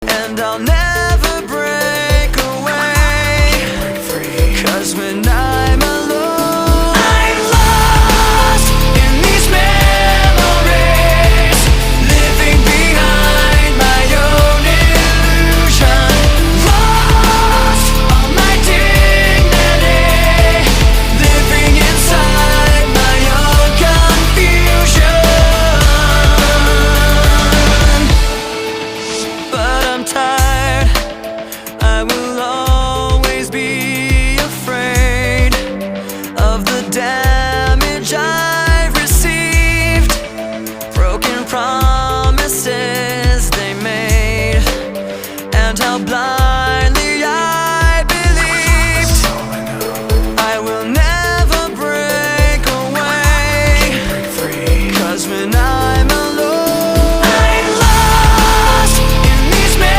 and I'll never break away. 'Cause when I'm alone, I'm lost in these memories, living behind my own illusion. Lost all my dignity, living inside my own confusion. But I'm tired, I will always be afraid of the damage I've received, broken promises they made, and how blind